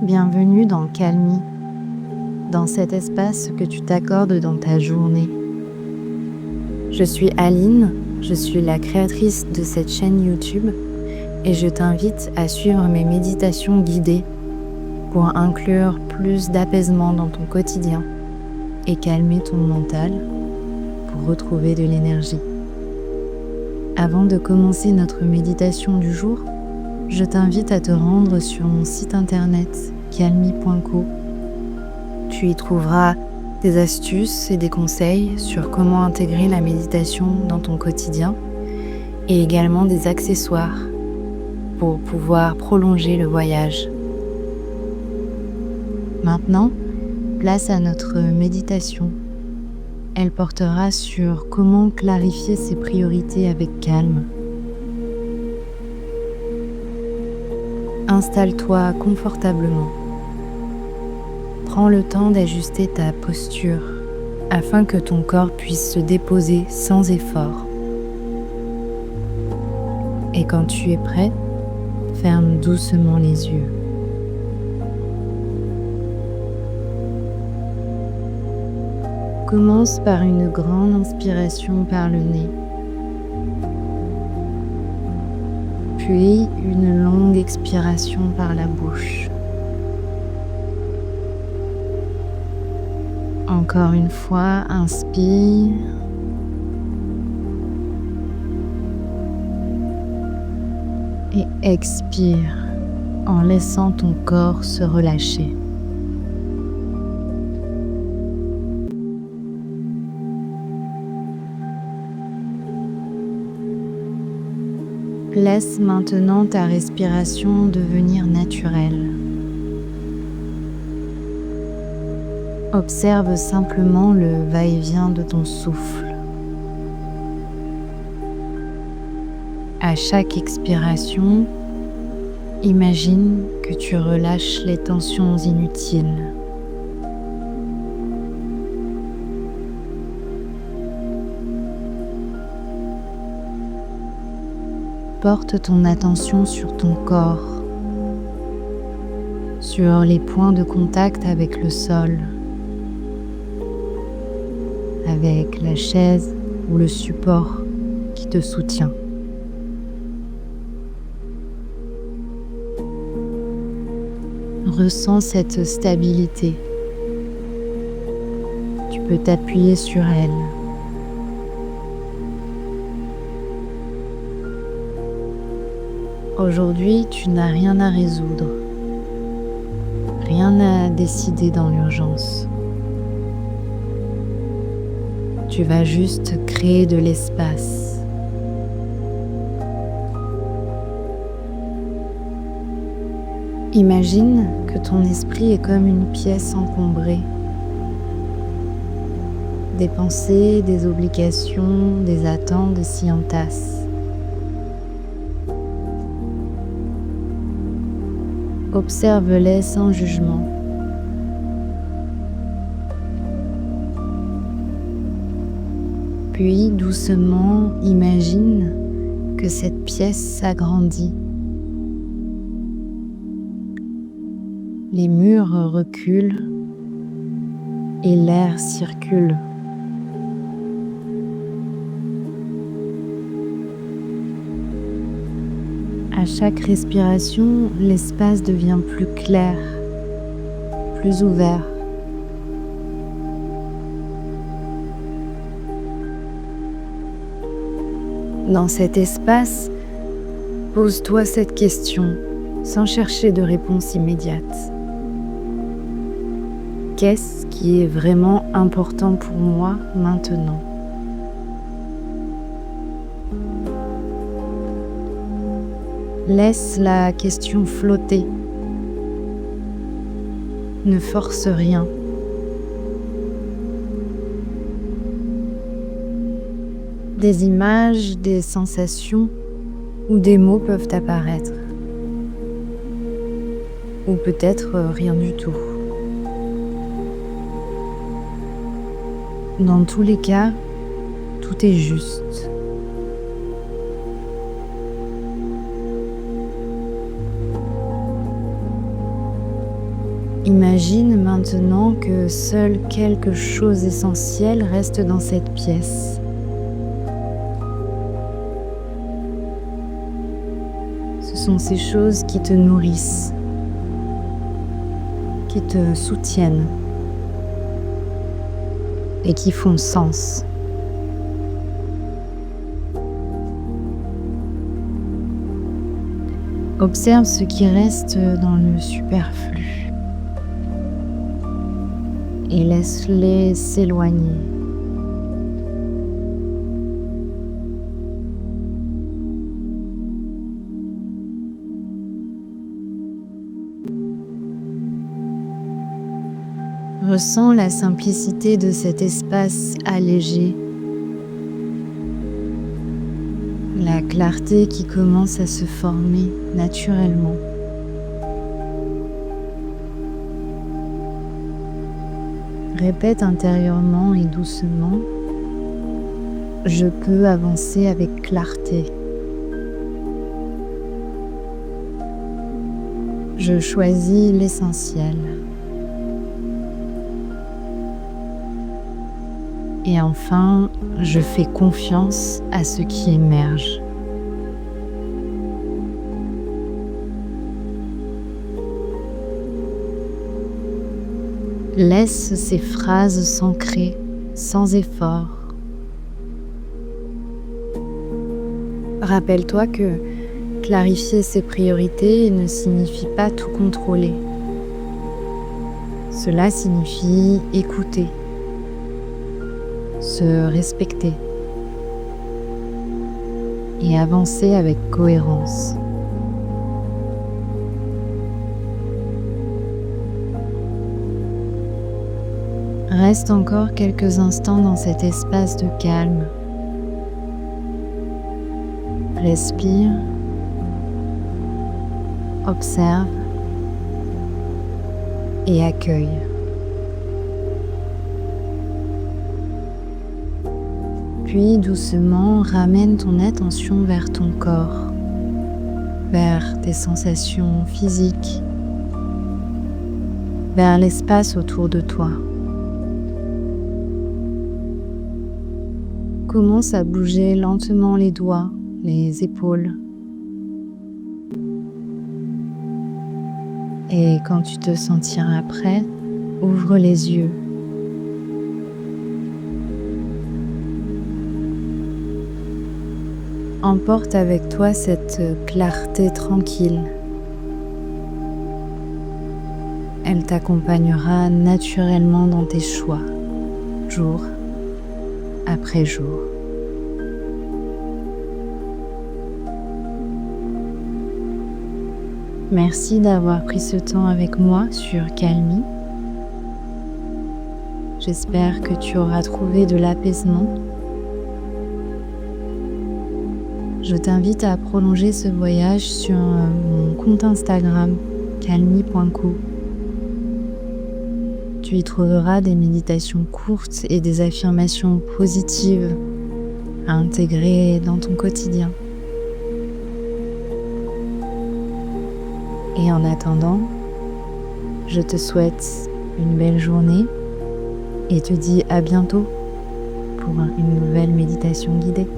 Bienvenue dans Calmi, dans cet espace que tu t'accordes dans ta journée. Je suis Aline, je suis la créatrice de cette chaîne YouTube et je t'invite à suivre mes méditations guidées pour inclure plus d'apaisement dans ton quotidien et calmer ton mental pour retrouver de l'énergie. Avant de commencer notre méditation du jour, je t'invite à te rendre sur mon site internet calmi.co. Tu y trouveras des astuces et des conseils sur comment intégrer la méditation dans ton quotidien et également des accessoires pour pouvoir prolonger le voyage. Maintenant, place à notre méditation. Elle portera sur comment clarifier ses priorités avec calme. Installe-toi confortablement. Prends le temps d'ajuster ta posture afin que ton corps puisse se déposer sans effort. Et quand tu es prêt, ferme doucement les yeux. Commence par une grande inspiration par le nez, puis une longue expiration par la bouche. Encore une fois, inspire. Et expire en laissant ton corps se relâcher. Laisse maintenant ta respiration devenir naturelle. Observe simplement le va-et-vient de ton souffle. À chaque expiration, imagine que tu relâches les tensions inutiles. Porte ton attention sur ton corps, sur les points de contact avec le sol, avec la chaise ou le support qui te soutient. Ressens cette stabilité. Tu peux t'appuyer sur elle. Aujourd'hui, tu n'as rien à résoudre, rien à décider dans l'urgence. Tu vas juste créer de l'espace. Imagine que ton esprit est comme une pièce encombrée. Des pensées, des obligations, des attentes s'y entassent. Observe-les sans jugement. Puis doucement, imagine que cette pièce s'agrandit. Les murs reculent et l'air circule. À chaque respiration, l'espace devient plus clair, plus ouvert. Dans cet espace, pose-toi cette question sans chercher de réponse immédiate. Qu'est-ce qui est vraiment important pour moi maintenant ? Laisse la question flotter. Ne force rien. Des images, des sensations ou des mots peuvent apparaître. Ou peut-être rien du tout. Dans tous les cas, tout est juste. Imagine maintenant que seul quelque chose d'essentiel reste dans cette pièce. Ce sont ces choses qui te nourrissent, qui te soutiennent et qui font sens. Observe ce qui reste dans le superflu et laisse-les s'éloigner. Ressens la simplicité de cet espace allégé, la clarté qui commence à se former naturellement. Répète intérieurement et doucement, je peux avancer avec clarté. Je choisis l'essentiel. Et enfin, je fais confiance à ce qui émerge. Laisse ces phrases s'ancrer sans effort. Rappelle-toi que clarifier ses priorités ne signifie pas tout contrôler. Cela signifie écouter, se respecter et avancer avec cohérence. Reste encore quelques instants dans cet espace de calme. Respire, observe et accueille. Puis doucement ramène ton attention vers ton corps, vers tes sensations physiques, vers l'espace autour de toi. Commence à bouger lentement les doigts, les épaules. Et quand tu te sentiras prêt, ouvre les yeux. Emporte avec toi cette clarté tranquille. Elle t'accompagnera naturellement dans tes choix, jour après jour. Merci d'avoir pris ce temps avec moi sur Calmi. J'espère que tu auras trouvé de l'apaisement. Je t'invite à prolonger ce voyage sur mon compte Instagram, calmi.co. Tu y trouveras des méditations courtes et des affirmations positives à intégrer dans ton quotidien. Et en attendant, je te souhaite une belle journée et te dis à bientôt pour une nouvelle méditation guidée.